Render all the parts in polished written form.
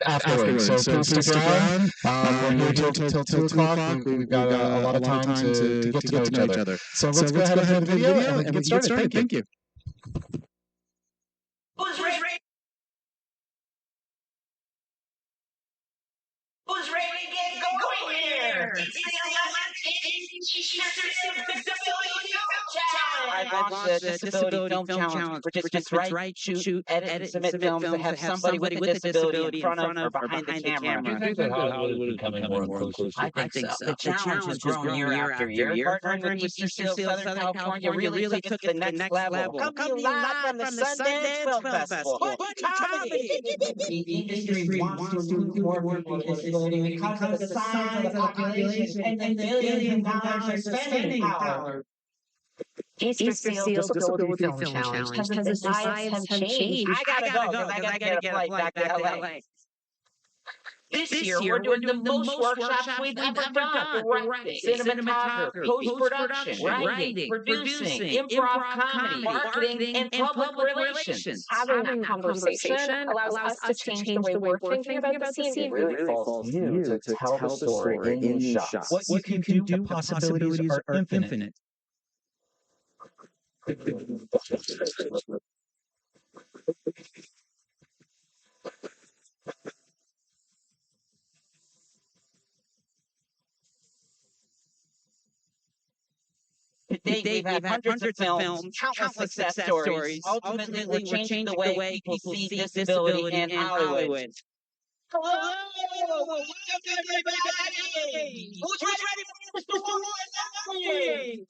afterwards. So please stick around. We're here till 2 o'clock. We've got a lot of time to get to know each other. So let's go ahead and play the video and we can get started. Thank you. Who's ready to get going here? It's the 11th Easterseals Disability Film Challenge. I launched the Disability Film Challenge. Participants write, shoot, edit, and submit films that have somebody with a disability in front of or behind the camera. Do you think that Hollywood is becoming more inclusive? I think so. The challenge has grown year after year. Partnering with Easterseals Southern California really took it to the next level. Come live from the Sundance Film Festival. Comedy! The industry wants to include more people with disability because of the size of the population and the billions of dollars of spending power. Easterseals Disability Film Challenge because the society has changed. I gotta go because I gotta get a flight back to LA. This year, we're doing the most workshops we've ever done. Directing, cinematography, post-production, writing, producing, improv comedy, marketing, and public relations. Having a conversation allows us to change the way we're thinking about the scene. It really falls to you to tell the story in shots. What you can do, the possibilities are infinite. Today, we've had hundreds of films, countless success stories. Ultimately, we're changing the way people see disability in Hollywood. Hello! Welcome, everybody! Who's ready for Mr.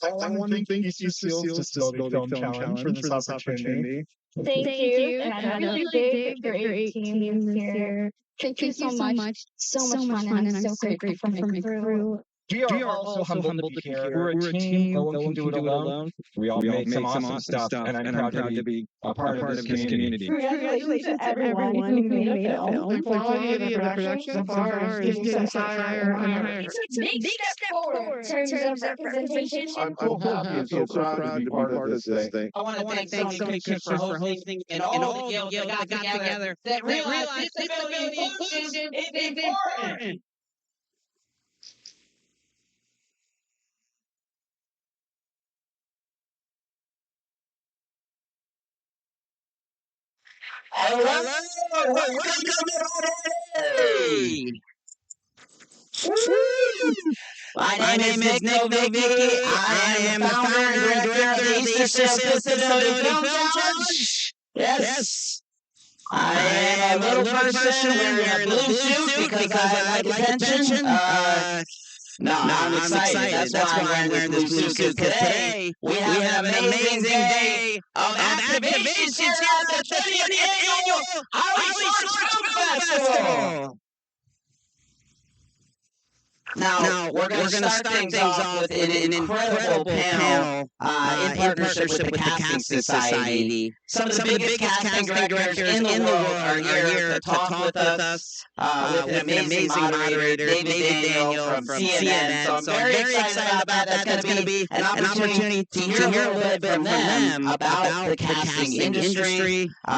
I want to thank Easterseals Disability Film Challenge for this opportunity. Thank you. And had a big, great team this year. Thank you so much. So much fun, and I'm so grateful for my crew. We are also humbled to be here. We're a team. No one can do it alone. We all make some awesome stuff, and I'm proud to be a part of this community. Congratulations to everyone who made a film. The quality of the production so far is getting higher and higher. It's a big step forward in terms of representation. I'm happy and so proud to be part of this thing. I want to thank Sony Pictures for hosting and all the guilds that got together that realized disability inclusion is important. Hello, my name is Nick Vicky. I am the founder and director of the Easterseals Disability Film Challenge. Yes. I am a little person wearing a blue suit because I like attention. No, I'm excited. That's why I'm wearing this blue suit. Today, we have an amazing day of activations here at the 20th Annual Hollywood Short Film Festival. Now, we're going to start things off with an incredible panel in partnership with the Casting Society. Some of the biggest casting directors in the world are here to talk with us. With an amazing moderator, David Daniel from CNN. So I'm very excited about that. That's going to be an opportunity to hear a little bit from them about the casting industry. We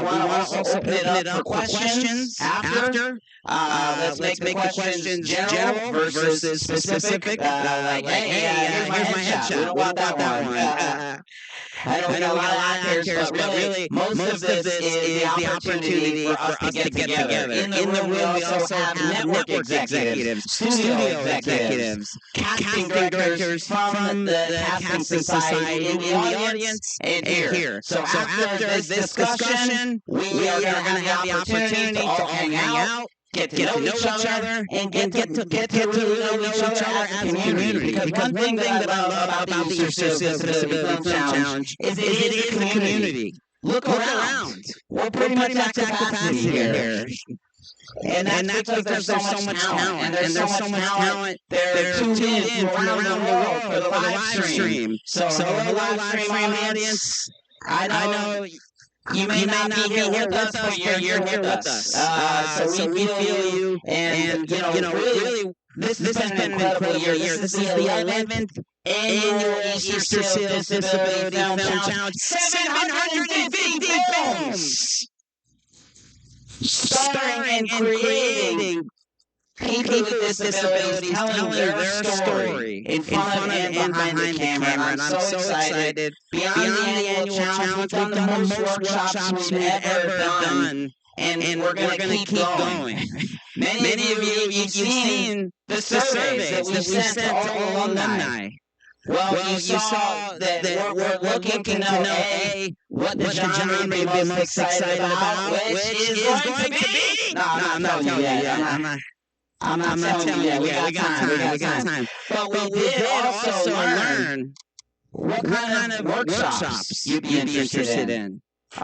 want to also open it up for questions after. Let's make the questions general versus specific. Like, hey, here's my headshot. We don't want that one. I know we got a lot of actors, but really, most of this is the opportunity for us to get together. In the room, we also have network executives, studio executives, casting directors from the Casting Society in the audience and here. So after this discussion, we are going to have the opportunity to all hang out, get to know each other, and get to really know each other as a community. Because one thing that I love about the Easterseals Disability Film Challenge is it is a community. Look around. We're pretty much at capacity here. And that's because there's so much talent. And there's so much talent. They're tuned in from around the world for the live stream. So hello, live stream audience. I know you may not be here with us, but you're here with us. So we feel you. And, really, this has been an incredible year. This is the 11th Annual Easterseals Disability Film Challenge. 750 films! starring and creating people with disabilities telling their story in front of and behind the camera. And I'm so excited. Beyond the annual challenge, we've done the most workshops we've ever done. And we're going to keep going. Many of you, you've seen the surveys that we sent to all alumni. Well, you saw that we're looking to know, A, what the genre may be most excited about, which is going to be... No, I'm not telling you yet. I'm not telling you yet. We got time. But we did also learn what kind of workshops you'd be interested in. We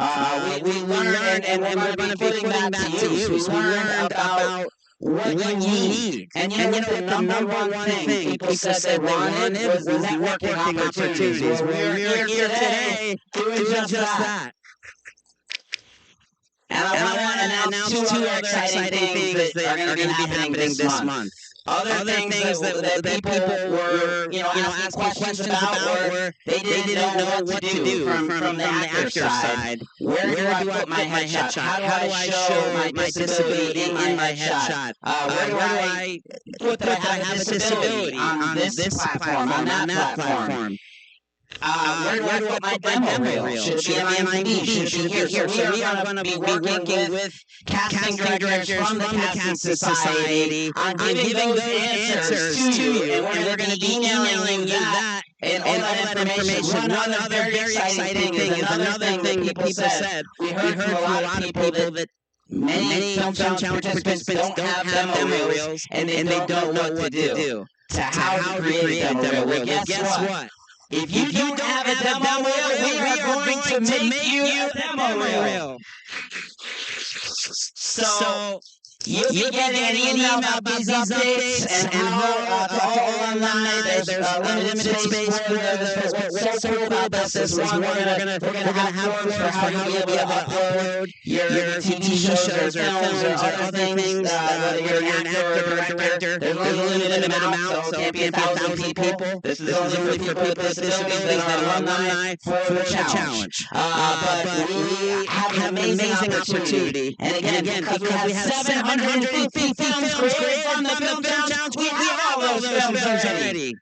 learned, and we're going to be putting that to use. We learned about what you need. And you know what the number one thing people said they wanted was networking opportunities. Well, we're here today doing just that. And I want to announce two other exciting things that are going to be happening this month. Other things that people were, asking questions about were they didn't know what to do from the actor side. Where do I put my headshot? How do I show my disability in my headshot? Where do I put that I have a disability on this platform, on that platform? Where do I put my demo reel? Should it be an IMDb? Should it be here? So we are going to be working with casting directors from the Casting Society on giving those answers to you. And we're going to be emailing you that and all that information. One other very exciting thing is another thing that people said. We heard from a lot of people that many Film Challenge participants don't have demo reels and they don't know what to do to how to create a demo reel. Well, guess what? If you don't have a demo reel, we are going to make you a demo reel. So you'll be getting an email about these updates and how to all alumni there's limited space for this. What's so cool about this is one, we're gonna have forms for how you'll be able to upload your TV shows or films or other things. Whether you're an actor or a director, there's only a limited amount, so it can't be 1,000 people. This is only for people with disabilities that are alumni for the challenge. But we have an amazing opportunity. And again, because we have 750 films created from the Film Challenge, we have all those films already.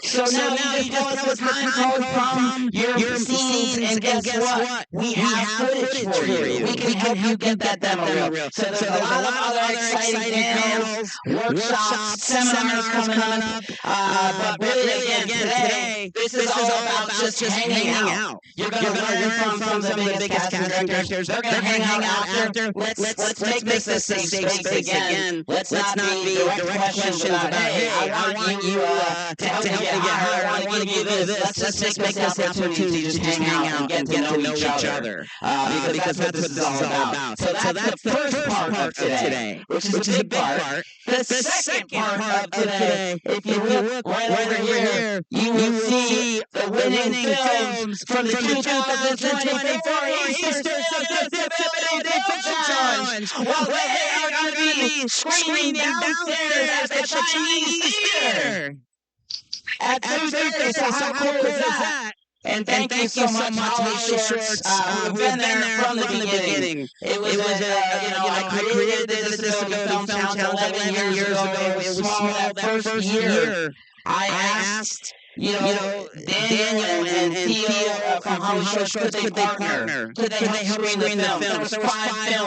So now you just tell us the time code from your scenes, and guess what? We have footage for you. We can help you get that demo reel. So there's a lot of other exciting panels, workshops, seminars coming up. But really, again, today, this is all about just hanging out. You're going to learn from some of the biggest casting directors. They're going to hang out after. Let's make this a safe space again. Let's not be direct questions about, hey, I want you to help me get hired. I want to give you this. Let's just make this opportunity to just hang out and get to know each other. Because that's what this is all about. So that's the first part of today, which is a big part. The second part of today, if you look right over here, you will see the winning films from the 2024 Easterseals Film Challenge. Well, they are going to be screening downstairs at the Chinese Theater at 2:30. So how cool is that? And thank you so much, Hollywood Shorts, who've been there from the beginning. It was, I created this disability film challenge 11 years ago. It was small that first year. I asked, Daniel and Theo from Hollywood Shorts, could they partner? Could they help screen the films? There was 5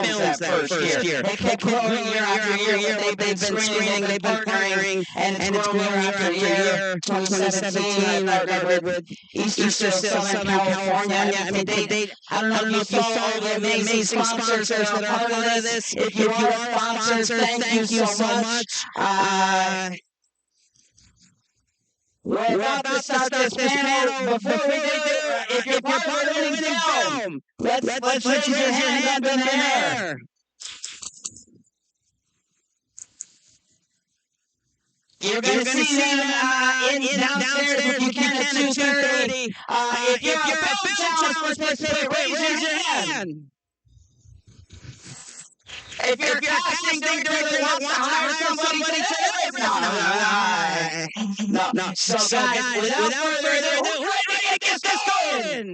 films that first year. They kept growing year after year. They've been screening, they've been partnering, and it's grown year after year. 2017, I partnered with Easterseals, Southern California. I mean, I don't know if you saw all the amazing sponsors that are part of this. If you are sponsors, thank you so much. We're about to start this panel. Before we do, if you're part of the winning film, let's raise your hand up in the air. You're going to see them downstairs if you can at 2:30. If you're a film challenge participant, raise your hand. If you're a casting director that wants to hire somebody today, no. So guys, without further ado, we're ready to get this going.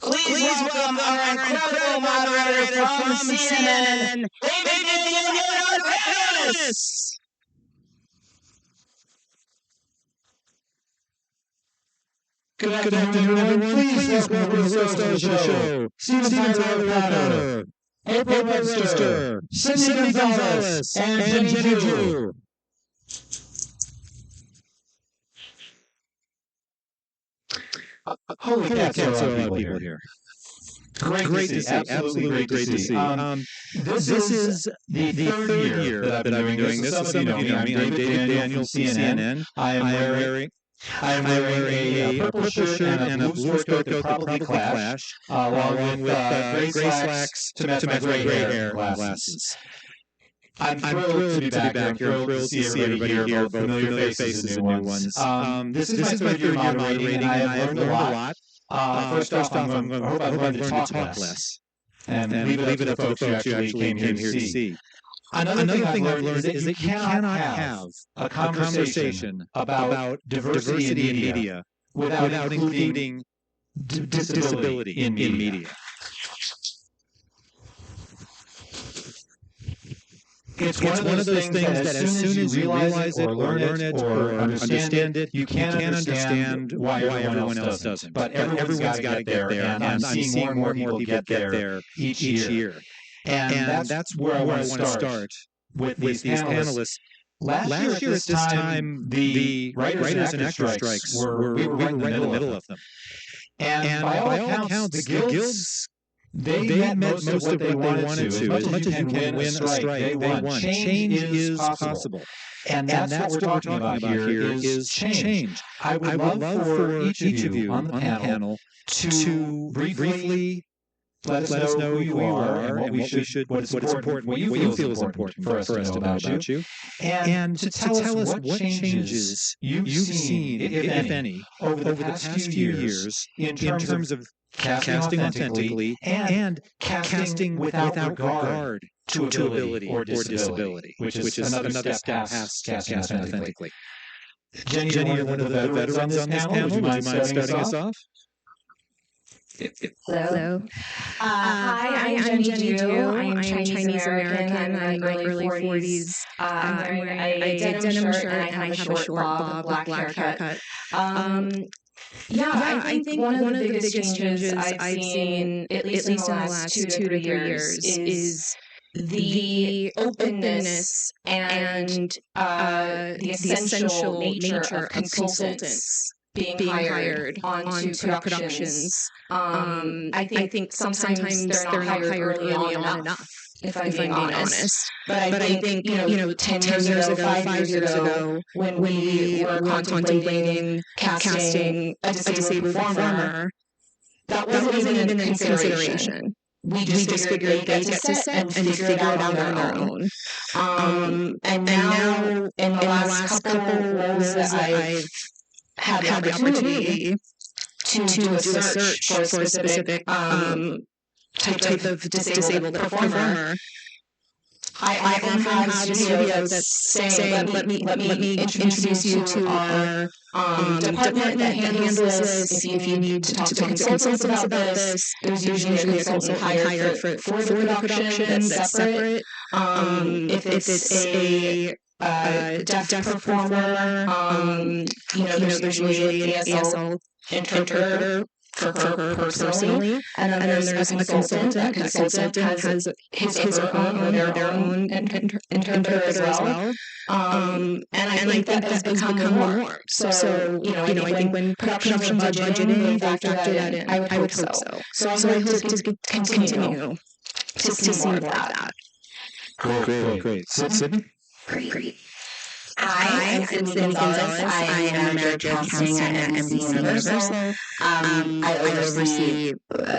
Please welcome our incredible moderator from CNN, David Daniels. Good afternoon, everyone. Please welcome the real stars of the show. Steven Tyler Potter, April Webster, Cindy Gonzalez, and Jenny Jew. Holy cats, there are a lot of people here. Great to see. Absolutely great to see. This is the third year that I've been doing this. Some of you know me. I'm David Daniels from CNN. I am wearing a purple shirt and a blue skirt that probably clash, along with gray slacks to match my gray hair and glasses. I'm thrilled to be back here. I'm thrilled to see everybody here, both familiar faces and new ones. This is my third year moderating, and I have learned a lot. First off, I hope I've learned to talk less and leave it up to the folks you actually came here to see. Another thing I've learned is that you cannot have a conversation about diversity in media without including disability in media. It's one of those things that as soon as you realize it or learn it or understand it, you can't understand why everyone else doesn't. But everyone's got to get there, and I'm seeing more and more people get there each year. And that's where I want to start with these panelists. Last year at this time, the writers and actors strikes we were right in the middle of them. And by all accounts, the guilds, they met most of what they wanted to. As much as you can win a strike, they won. Change is possible. And that's what we're talking about here is change. I would love for each of you on the panel to briefly let us know who you are and what is important, what you feel is important for us to know about you, and to tell us what changes you've seen, if any, over the past few years in terms of casting authentically and casting without regard to ability or disability, which is another step past casting authentically. Jenny, you're one of the veterans on this panel. Would you mind starting us off? Hello. Hi, I'm Jenny Jew. I'm Chinese American. I'm like early 40s. I'm wearing a denim shirt and I have a short bob black haircut. I think one of the biggest changes I've seen, at least in the last 2 to 3 years, is the openness and the essential nature of consultants being hired onto productions. I think sometimes they're not hired early on enough, if I'm being honest. But I think 10 years ago, 5 years ago, when we were contemplating casting a disabled performer, that wasn't even a consideration. We just figured they get to set and figure it out on their own. And now, in the last couple roles that I've had the opportunity to do a search for a specific type of disabled performer, I often have studios that say, let me introduce you to our department that handles this. If you need to talk to consultants about this, there's usually a consultant hired for the production that's separate. If it's a deaf performer, there's usually an ASL interpreter for her personally, and then there's a consultant. That consultant has his or her their own interpreter as well. And I think that has become more norm. So I think when productions are budgeting, they factor that in. I would hope so. So I hope to continue to see more of that. Great. Sydney? Great. Hi, I'm Cindy Gonzalez. I am Director of Casting at NBC Universal. I oversee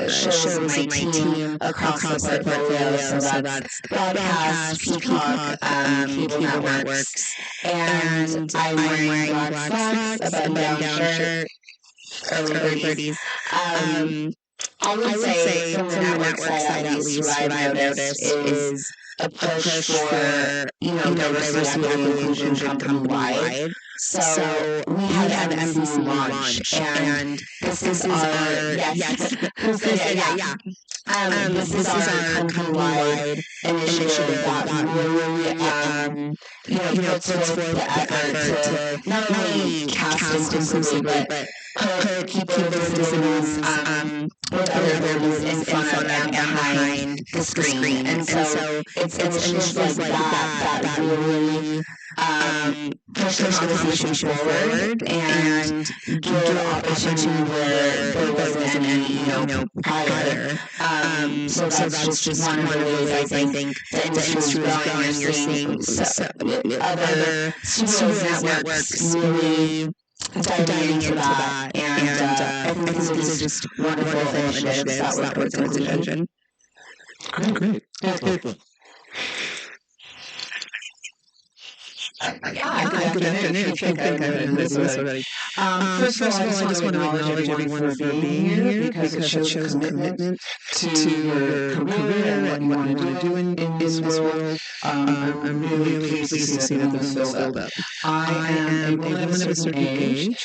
shows with my team across the portfolio, so that's broadcast, Peacock, cable networks, and I'm wearing black slacks, a button-down shirt, early 30s. I would say from the network side at least, what I've noticed is a push for, diversity, equity, inclusion company-wide. So we had MCC launch, and this is our, yes, this is our company-wide initiative that really, puts forth the effort to not only cast inclusively, but put people with disabilities with other abilities in front of and behind the screen. And so it's initiatives like that really push the conversation forward and give opportunity where there wasn't any, prior. So that's just one of the ways I think the industry is growing, and you're seeing other studios networks really diving into that, and I think these are just wonderful initiatives that work towards inclusion. Great. Good afternoon. I think I've done this already. First of all, I just want to acknowledge everyone for being here because it shows a commitment to your career and what you want to do in this world. I'm really pleased to see that the room is filled up. I am a woman of a certain age.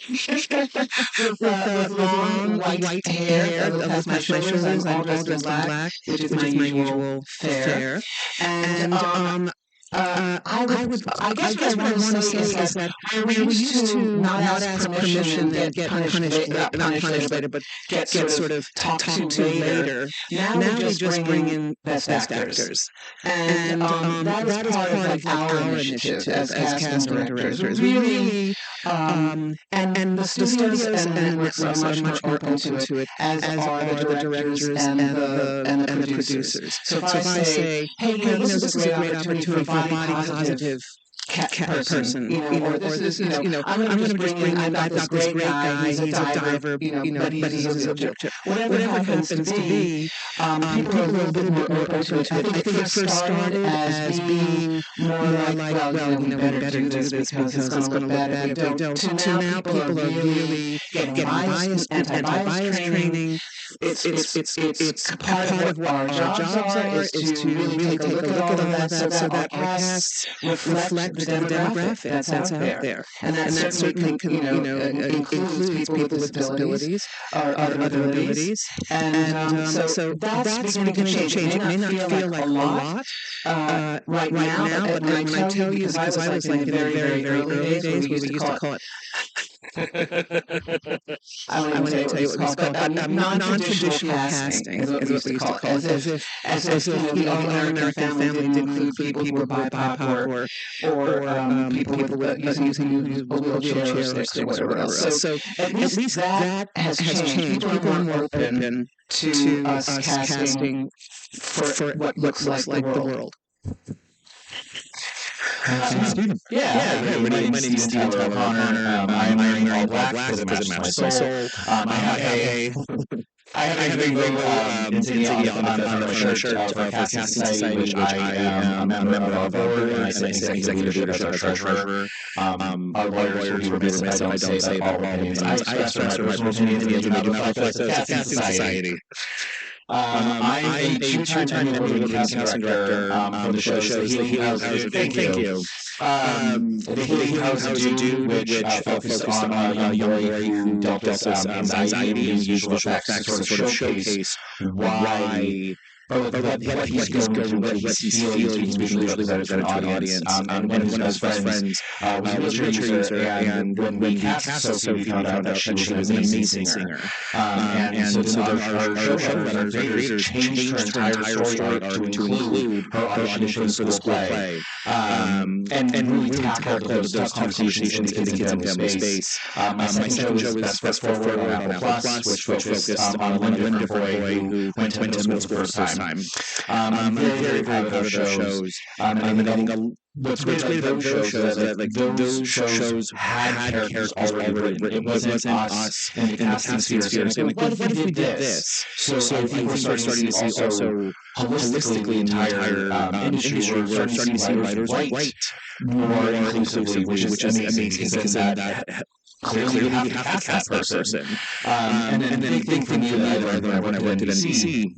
With long white hair that past my shoulders. I'm all dressed in black, which is my usual fare. And I guess what I want to say is that where we used to not ask permission and get punished, not punished later, but get sort of talked to later. Now we just bring in best actors. And that is part of our initiative as casting directors. Really, and the studios and networks are much more open to it, as are the directors and the producers. So if I say, hey, this is a great opportunity for a body positive person, or this is, I'm going to bring in, I've got this great guy, he's a diver, but he's a wheelchair. Whatever it happens to be, people are a little bit more open to it. I think it first started as being more like, well, we better do this because it's going to look bad if we don't. To now people are really getting bias, anti-bias training. It's part of what our jobs are, is to really take a look at all of that so that our casts reflect the demographic that's out there. And that certainly includes people with disabilities or other abilities. And so that's beginning to change. It may not feel like a lot right now, but when I tell you, because I was like in the very, very early days where we used to call it I want to tell you what it was called. Non-traditional casting is what we used to call it. As if the all-American family didn't include people who were BIPOC or people with using wheelchairs or whatever else. So at least that has changed. People are more open to us casting for what looks like the world. Stephen. My name is Stephen Tyler O'Connor. I am wearing all black because it matches my soul. I have a big logo insignia on the shirt for Casting Society, which I am a member of our board, and I sit in executive leadership as our treasurer. Our lawyers will be remiss if I don't say that all opinions I express are my personal opinions and do not reflect those of the Casting Society. I'm a two-time award-winning casting director for the shows The Healing Houses. Thank you. The Healing Houses Do, which focused on a young boy who dealt with anxiety and visual effects to sort of showcase why what he's going through, what he's feeling, he's visually represented to an audience. And one of his best friends was a wheelchair user, and when we cast Sophie, we found out that she was an amazing singer. And so our showrunners, our creators, changed her entire story arc to include her audition for the school play. And really tackled those tough conversations in the kids and family space. My second show was Best Foot Forward on Apple Plus, which focused on a Linda boy who went to middle school first time. I'm very, very proud of those shows. And I think what's great about those shows is that those shows had characters already written. It wasn't us in the casting sphere saying, what if we did this? So I think we're starting to see also holistically the entire industry. We're starting to see writers write more inclusively, which is amazing because that clearly you have to cast that person. And then the big thing for me when I went to NBC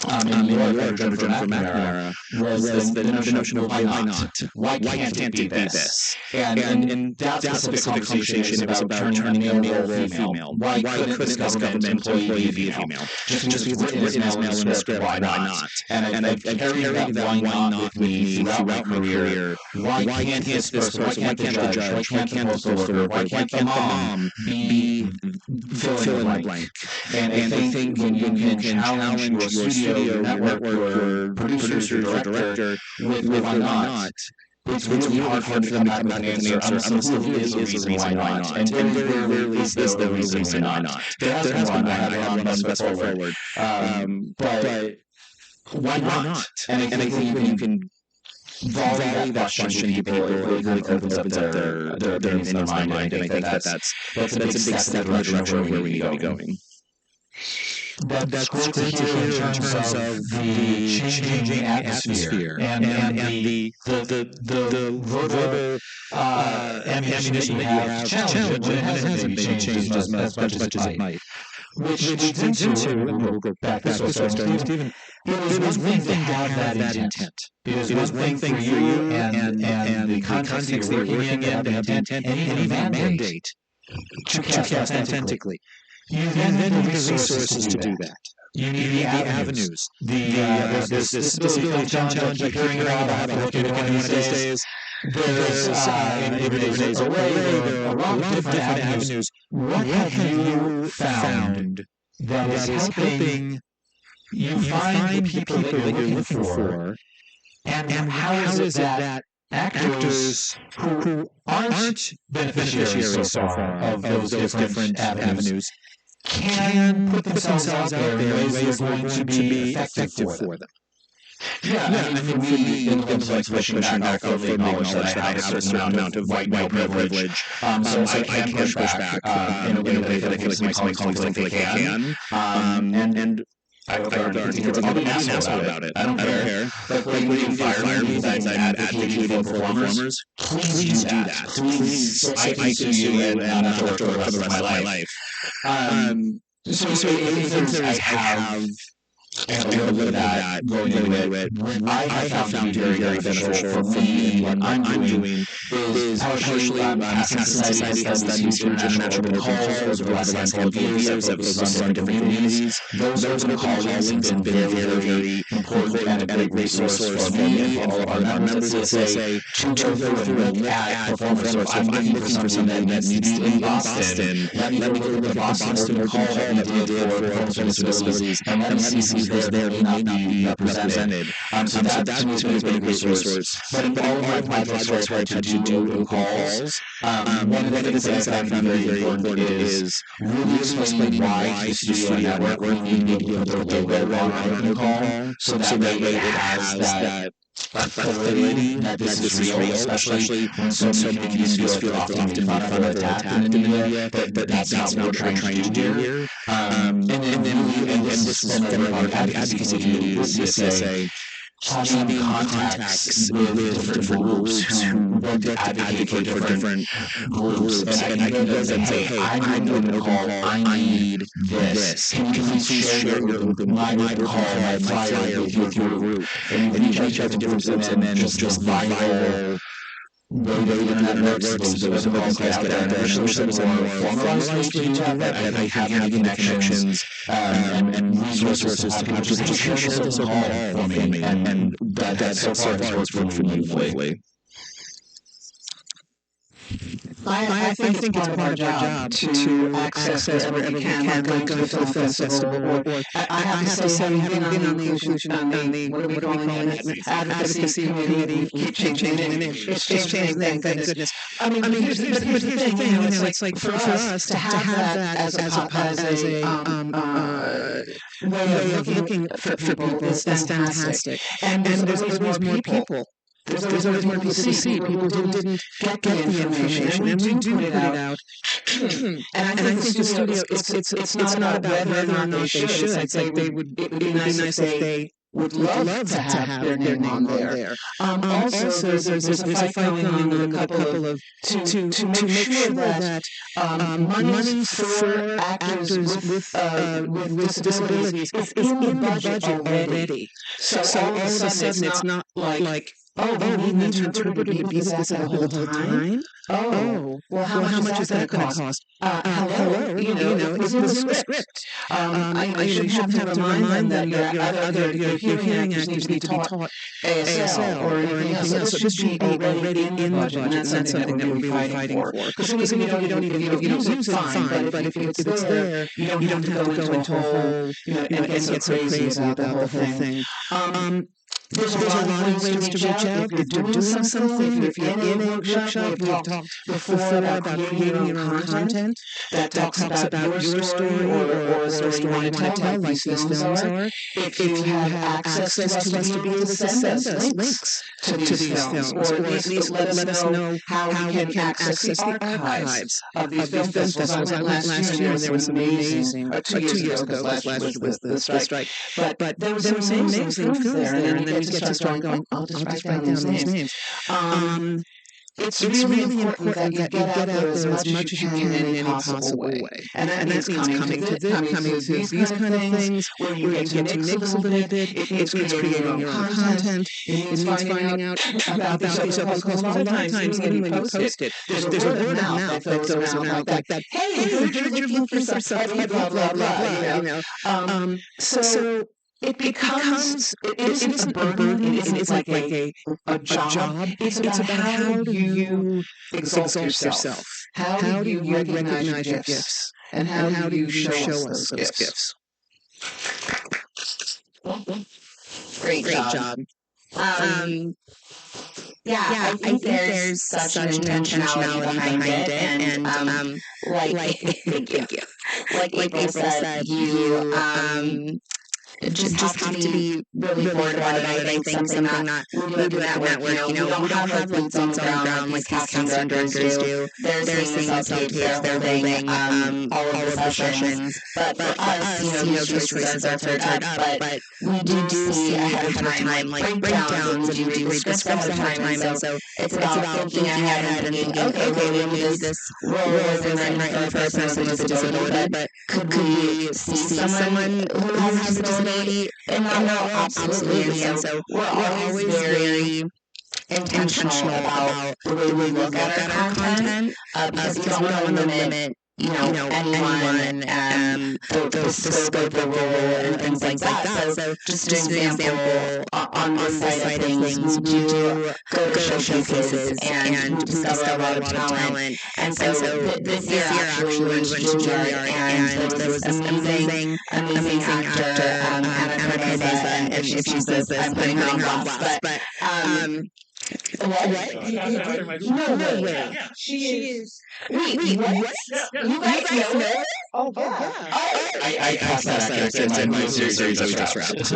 in New York under Jennifer McNamara was the notion of why not? Why can't it be this? And in that specific conversation, it was about turning male or female. Why couldn't this government employee be a female? Just because it's written as male in the script, why not? And I've carried that why not with me throughout my career. Why can't this person, why can't the judge, why can't the postal worker, why can't the mom be fill in the blank? And I think when you can challenge your studio, your network, your producer, your director with why not, it's really hard for them to come back with an answer unless there really is a reason why not. And very rarely is there a reason why not. There has been one. I have one on Best Forward. But why not? And I think when you can volley that question to people, it really opens up their opinions in their mind. And I think that's a big step in the direction where we need to be going. That's great to hear in terms of the changing atmosphere and the verbal ammunition that you have to challenge it, and it hasn't been changed as much as it might. Which leads into, and we'll go back this way, Stephen, it was one thing to have that intent. It was one thing for you and the context that you're working in to have the intent and even mandate to cast authentically. You then need the resources to do that. You need the avenues. There's this disability challenge I keep hearing about one of these days. There's Every Day's Away. There are a lot of different avenues. What have you found that is helping you find the people that you're looking for? And how is it that actors who aren't beneficiaries so far of those different avenues can put themselves out there in ways that are going to be effective for them? Yeah, I mean, for me, in terms of pushing back, I'll fully acknowledge that I have a certain amount of white male privilege, so I can push back in a way that I feel like my colleagues don't feel like they can. And I would argue I'll be an asshole about it. I don't care. Like when you fire me that I'm advocating for performers, please do that. Please, so I can sue you and not have to work for the rest of my life. So I have a little bit of that going into it. I have found very, very beneficial for me, and what I'm doing is partially Casting Society has done these huge international calls over the last handful of years of run different communities. Those open calls have been very, very important and a great resource for me and all of our members at CSA to go through and look at performers. So if I'm looking for something that needs to be in Boston, let me go look at the Boston call that we did for performers with disabilities, and let me see who's there may not be represented. So that to me has been a great resource. But in all of my projects where I had to do open calls, one of the things that I found very important is really explaining why the studio network we need people to put their weight on an open call, so that way it has that authority that this is real, especially when so many communities feel often made fun of or attacked in the media, but that's not what we're trying to do here. And this is from our advocacy communities, CSA, having contacts with different groups who want to advocate for different groups, and I can go and say, hey, I'm doing a call, I need this. Can you please share my call, my flyer with your group? And you can reach out to different groups and then just viral the internet networks, those open calls out there. And I wish there was a more formalized way to do that, but I have any connections and resources to people just share this call for me, and that so far has worked for me beautifully. I think it's part of our job to access wherever we can, like going to a film festival, or I have to say, having been on the inclusion, on the, what are we calling it, advocacy committee, keep changing the name, it's changing, thank goodness. I mean, here's the thing, it's like for us to have that as a way of looking for people is fantastic. And there's always more people. There's always more people to see, people who didn't get the information, and we do put it out. And I think the studio, it's not about whether or not they should. It's like it would be nice if they would love to have their name on there. Also, there's a fight going on with a couple of to make sure that money for actors with disabilities is in the budget already. So all of a sudden it's not like, oh, we need an interpreter to be this the whole time. Oh, well, how much is that going to cost? Hello, it was in the script. You shouldn't have to remind them that your hearing actors need to be taught ASL or anything else. So this should be already in the budget, and that's something that we're really fighting for. Because if you don't use it, fine. But if it's there, you don't have to go into a whole and get so crazy about the whole thing. There's a lot of ways to reach out. If you're doing something, if you're in a workshop, we've talked before about creating your own content that talks about your story or a story you want to tell, like these films are. If you have access to us to be able to send us links to these films, or at least let us know how we can access the archives of these film festivals. I went last year, and there was some amazing, 2 years ago, last year was the strike. But there were some amazing films there, and then we get to start going, I'll just write down these names. It's really important that you get out there as much as you can in any possible way. And that means coming to these kind of things, where you get to mix a little bit. It means creating your own content. It means finding out about these open calls. A lot of times, even when you post it, there's a word of mouth that goes around like that. Hey, you're looking for something, blah, blah, blah, So it becomes, it isn't a burden, it isn't like a job. It's about how do you exalt yourself? How do you recognize your gifts? And how do you show us those gifts? Great job. I think there's such an intentionality behind it, and thank you. Like April said, you just have to be really forward about it. I think something that we do at network, we don't have like boots on the ground like casting directors do. They're seeing the self-tapes, they're holding all of the sessions. But for us, these choices are filtered up, but we do see ahead of time like breakdowns, and we do read the scripts ahead of time, and so it's about thinking ahead and thinking, okay, well, maybe this role isn't written for a person with a disability, but could we see someone who has a disability in that role? Absolutely. And so we're always very intentional about the way we look at our content, because we don't want to limit anyone, the scope of the role and things like that. So just an example, on this side of things, we do go to showcases and discover a lot of talent. And so this year actually we went to Juilliard, and there was this amazing actor, Anna Cortez, and if she says this, I'm putting her on blast, but what? No way. She is. Wait, what? You guys know? Oh, yeah. I cast that actress in my series of Trapped.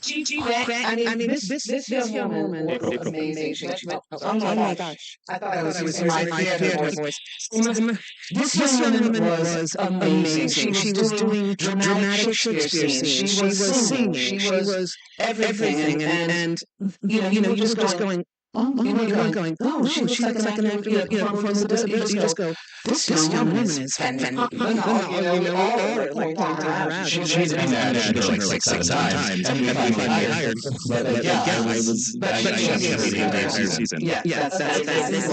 I mean, this young woman was amazing. Oh my gosh! I thought I was my theater voice. This young woman was amazing. She was doing dramatic Shakespeare scenes. She was singing. She was everything. And you're just going. You weren't going, oh, she's like an actor, performing with disability. You just go, this young woman is phenomenal. All are like pointing her out. She's been added like 6 times. And we finally hired. But she was the entire season. Yeah, this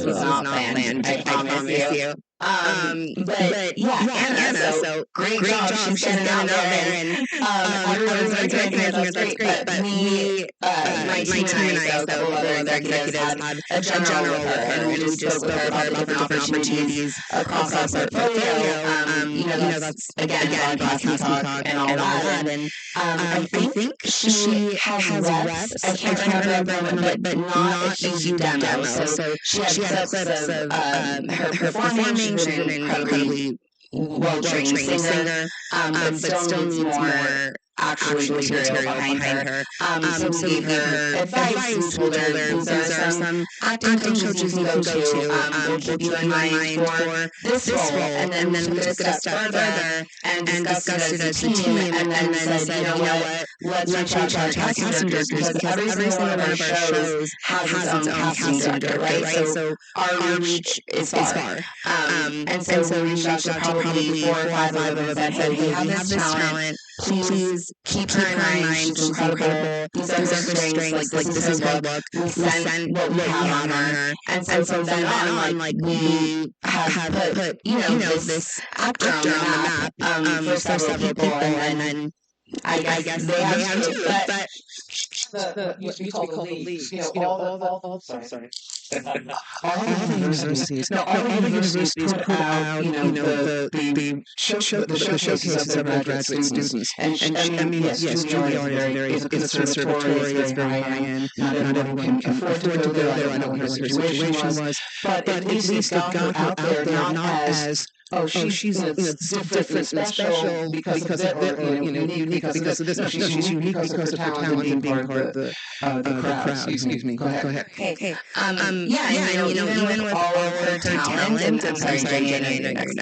was not planned. I promise you. But Anna, so great job. She's getting out there, and everyone's recognizing her. That's great. But we, my team and I, so other executives, had a general with her, and we just spoke with her about different opportunities across our portfolio. That's again broadcast talk and all that. And I think she has reps. I can't remember, but not a huge demo. So she had clips of her performing. She's an incredibly well-trained singer, but still needs more actually material behind her. So we gave her advice. We told her these are some acting coaches you can go to. We'll keep you in mind for this role. And then we took it a step further and discussed it as a team and then said, you know what, let's reach out to our casting directors because every single one of our shows has its own casting director, right? So our reach is far. And so we reached out to probably 4 or 5 of them and said, hey, we have this talent. Please keep her in mind. She's incredible. These are her strengths. Like this is her look. We sent what we have on her. And so from then on, like we have put this actor on the map for several people, and then I guess they have to. But what we call the league. All the universities put out, the showcases of their graduate students. And I mean, yes, Juilliard is very, it's conservatory, it's very high-end. Not everyone can afford to go there. I don't know what her situation was. But at least it got her out there, not as she's different and special because of it, or unique because of this. No, she's unique because of her talent and being part of the crowd. Excuse me. Go ahead. Okay. Even with all of her talent, I'm sorry, Jenny, you're next.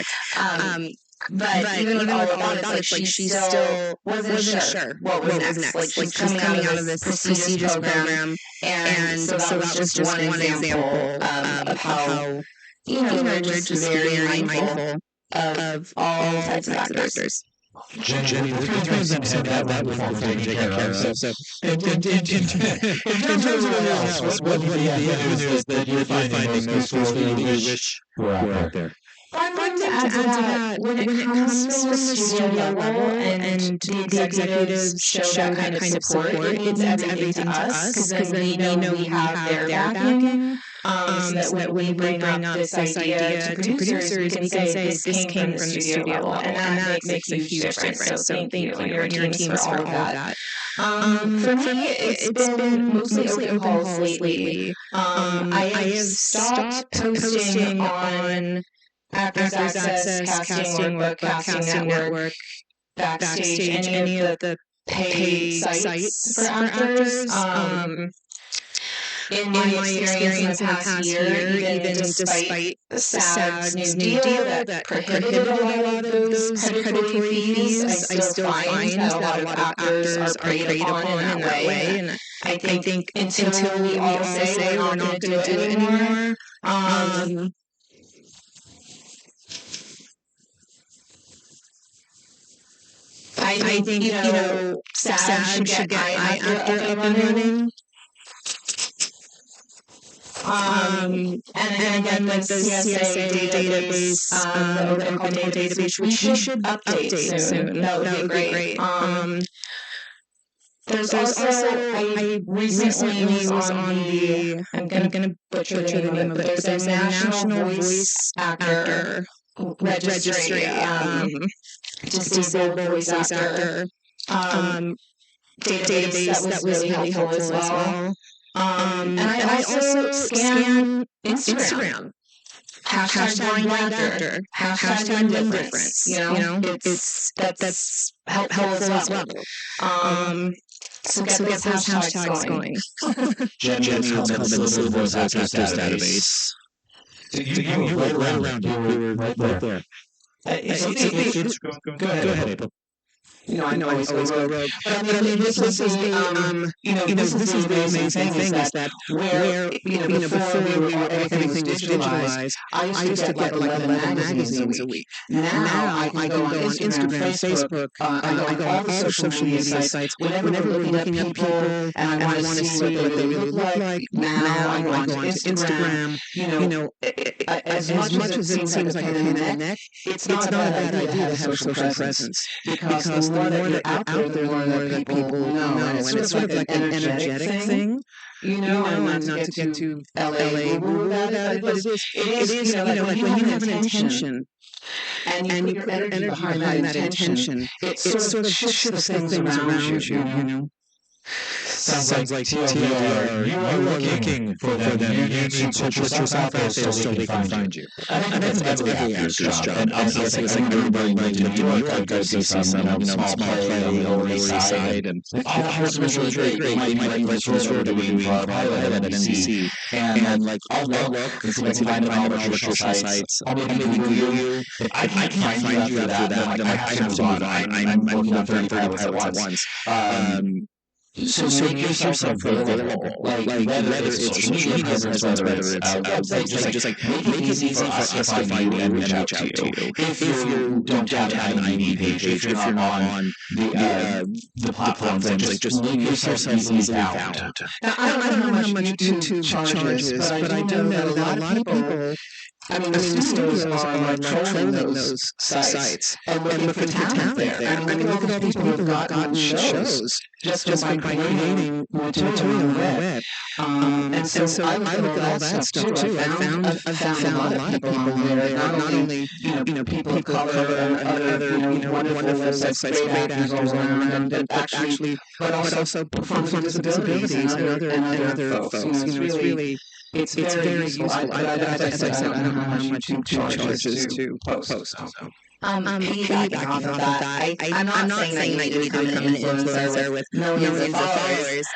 But even with all of that, it's like she still wasn't sure what was next. Like she's coming out of this prestigious program, and so that was just one example of how we're just very mindful of all types of actors. Jenny, the terms have that before taken care of. So, in terms of everyone else, what would be the avenues that you're finding most useful you wish were out there? I'd like to add to that when it comes from the studio level and the executives show that kind of support, it means everything to us because then we know we have their backing. So that when we bring up this idea to producers, we can say this came from the studio level, and that makes a huge difference. So thank you and your teams for all of that. For me, it's been mostly open calls lately. I have stopped posting on Actors Access, Casting Work, Casting Network, Backstage, any of the paid sites for actors. In my experience in the past year, even despite the SAG's new deal that prohibited a lot of those predatory fees, I still find that a lot of actors are preyed upon in that way. And I think until we all say we're not going to do it anymore, I think SAG should get iActor up and running. And then with the CSA database, the open call database, we should update soon. That would be great. There's also, I recently was on the, I'm gonna butcher the name of it, but there's a National Voice Actor Registry, disabled voice actor database that was really helpful as well. And I also scan Instagram. Hashtag blind actor. Hashtag indifference. That's helpful as well. So get those hashtags going. Jenny helped the Voice Actors database. You were right around it. You were right there. Go ahead, April. I know I always go rogue. But I mean, this is the amazing thing is that where, before everything was digitalized, I used to get like 11 magazines a week. Now I can go on Instagram, Facebook, I go on all the social media sites. Whenever we're looking at people and I want to see what they really look like, now I go on to Instagram. As much as it seems like a pain in the neck, it's not a bad idea to have a social presence. Because the more that you're out there, the more that people know. And it's sort of like an energetic thing, and not to get too LA about it, but it is, like when you have an intention, and you put your energy behind that intention, it sort of shifts things around you, sounds like TLDR, you are looking for them. You need to put yourself out there so they can find you. I think that's every actor's job. And obviously, it's like everybody going to New York, I go see some, small play on the Lower East Side, and oh, this was really great. We might write this story that we pilot at NBC, and like, I'll look and see if I can find it on all the traditional sites. I'll maybe Google you. If I can't find you after that, then I have to move on. I'm working on 30 pilots at once. So make yourself available, like whether it's social media presence, whether it's websites, just like make it easy for us to find you and reach out to you. If you don't have an IMDb page, if you're not on the platforms, like just make yourself easily found. Now, I don't know how much YouTube charges, but I do know that a lot of people, the studios are like trolling those sites and looking for talent there. And look at all these people who have gotten shows just by creating material on the web. And so I look at all that stuff too. I found a lot of people on there, not only people of color and other wonderful websites, great actors all around, but also performers with disabilities and other folks. It's very useful. As I said, I don't know how much YouTube charges to post. Piggybacking off of that, I'm not saying that you need to become an influencer with millions of followers,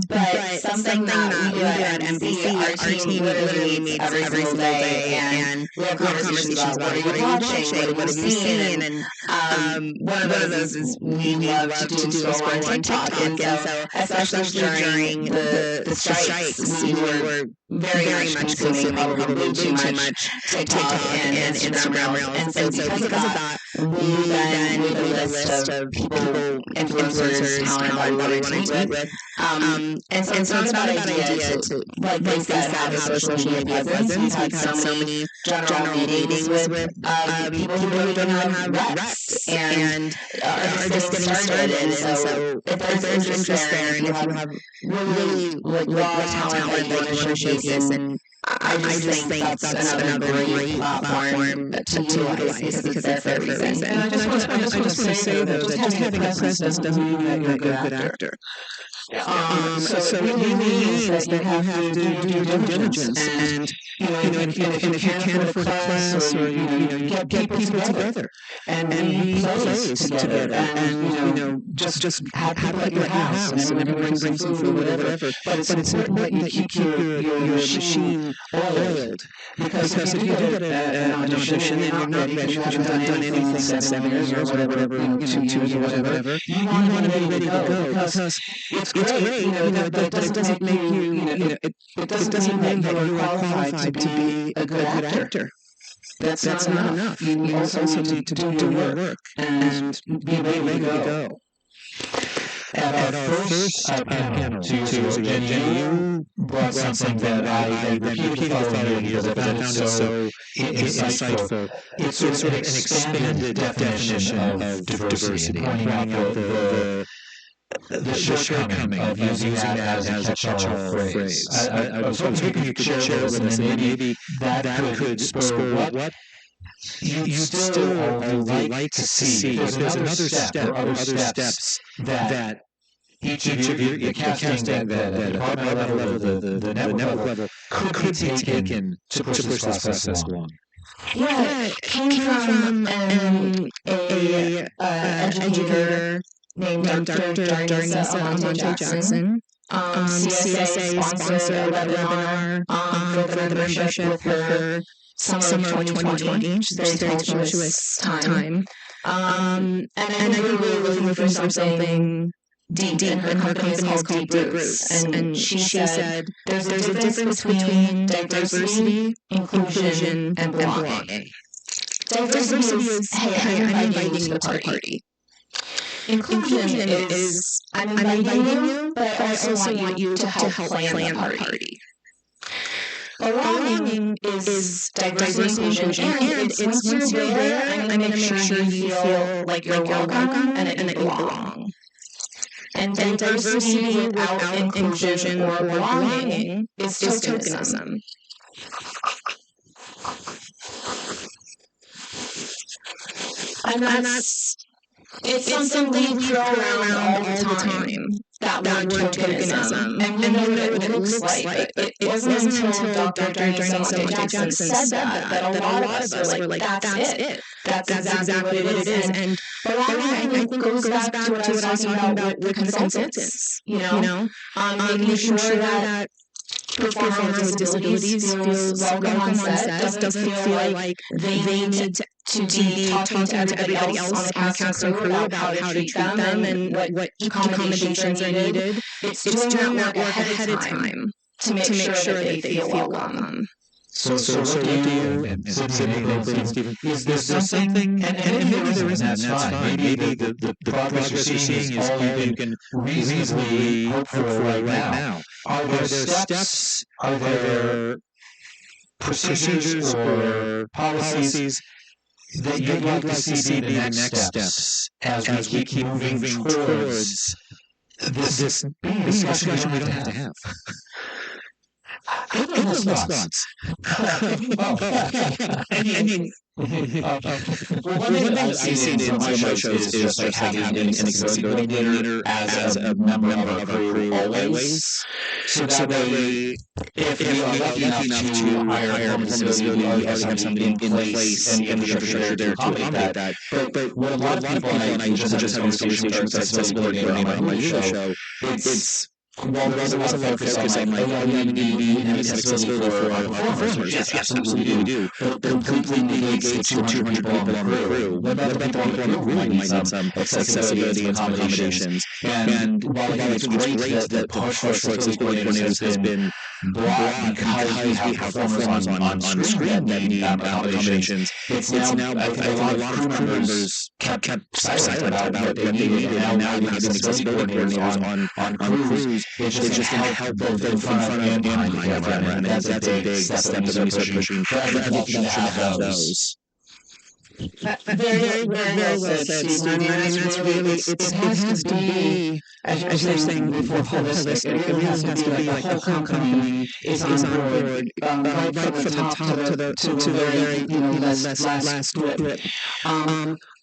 but something that we do at NBC, our team literally meets every single day, and we have conversations about what are you watching, what have you seen, and one of those is we love to do scroll on TikTok, and so especially during the strikes, we were very much consuming probably too much TikTok and Instagram Reels, and so because of that, we then made a list of people, influencers, talent that we want to meet with. And so it's not a bad idea to, like they said, have a social media presence. We've had so many general meetings with people who don't even have reps and are just getting started. And so if there's interest there, and if you have really raw talent that you want to showcase, and I just think that's another great platform to utilize because it's there for a reason. And I just want to say, though, that just having a presence doesn't mean that you're a good actor. So it really means that you have to do due diligence, and if you can't afford a class, or you get people together and read plays together, and just have people at your house, and everyone brings some food, whatever. But it's important that you keep your machine oiled, because if you do get an audition and you're not ready, you haven't done anything since 7 years or whatever, 2 years or whatever, you want to be ready to go, because it's great, but it doesn't make you, it doesn't mean that you are qualified to be a good actor. That's not enough. You also need to do your work and be ready to go. At our first panel, Jenny, you brought something that I repeatedly follow because I found it so insightful. It's sort of an expanded definition of diversity, pointing out the shortcoming of using that as a catch-all phrase. I was hoping you could share with us, and maybe that could spur what you'd still like to see. There's another step or other steps that each of you, the casting, the departmental level, the network level, could be taken to push this process along. Yeah, it came from a educator named Dr. Darnisa Amonte Jackson. CSA sponsored a webinar for the membership with her summer of 2020. She's very tumultuous time. And I think we were looking for something deep, and her company is called Deep Roots. And she said there's a difference between diversity, inclusion, and belonging. Diversity is, hey, I'm inviting you to the party. Inclusion is, I'm inviting you, but I also want you to help plan the party. Belonging is diversity, inclusion, and it's once you're there, I'm going to make sure you feel like you're welcome and that you belong. And diversity without inclusion or belonging is tokenism. And that's it's something we throw around all the time. That word tokenism. And we know what it looks like, but it wasn't until Dr. Johnny Jackson said that a lot of us were like, that's it. That's exactly what it is. And but I think goes back to what I was talking about with the consultants, making sure that performer with disabilities feels welcome on set, doesn't feel like they need to be talking to everybody else on the cast and crew about how to treat them and what accommodations are needed. It's doing that work ahead of time to make sure that they feel welcome. So what do you, and Stephen, is there something, and maybe there isn't, that's fine. Maybe the progress you're seeing is all you can reasonably hope for right now. Are there steps, are there procedures or policies that you'd like to see be the next steps as we keep moving towards this discussion we don't have to have? Those thoughts. I mean, one thing I've seen in some of my shows is just having an accessibility coordinator as a member of a crew always. So that way, if we are lucky enough to hire a disability, we already have somebody in place and infrastructure there to accommodate that. But what a lot of people, and I just having a conversation with accessibility coordinator on my show, it's while there was a lot of focus on like, oh, we need to have accessibility for our performers. Yes, absolutely we do. But completely negates the 200 people on the crew. What about the people on the crew who might need some accessibility and some accommodations? And while I think it's great that the push for accessibility coordinators has been broad because we have performers on screen that need accommodations, it's now I think a lot of crew members kept silent about what they needed, and now we have accessibility coordinators on crews. It's just going to help both in front and behind the camera, and that's a big step that we start pushing for everything should have those. Very well said, Steve. I mean, that's really, it has to be, as you were saying before, holistic. It really has to be like the whole company is on board, right from the top to the very, last grip.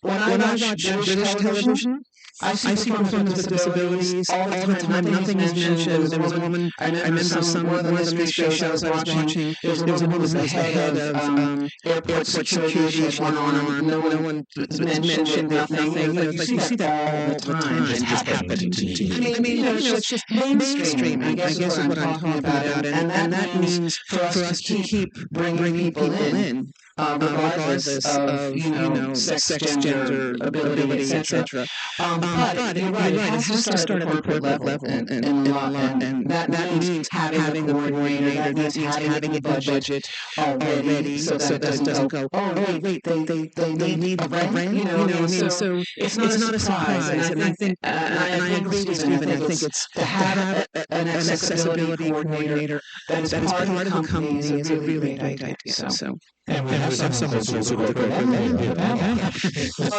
When I watch British television, I see performers with disabilities all the time. Nothing is mentioned. There was a woman, I remember one of the mystery shows I was watching, there was a woman who was the head of airport security. She had one arm. No one mentioned nothing. You see that all the time. It just happened to you. I mean, it's just mainstream, I guess is what I'm talking about. And that means for us to keep bringing people in. Regardless of sex, gender, ability, etc. But you're right. It has to start at the corporate level, and that means having a coordinator. That means having a budget already, so that it doesn't go. Oh wait, they need a rent. So it's not a surprise. And I think, and I agree with Stephen. I think it's to have an accessibility coordinator that is part of the company is a really great idea. So. And we have some close to the corporate.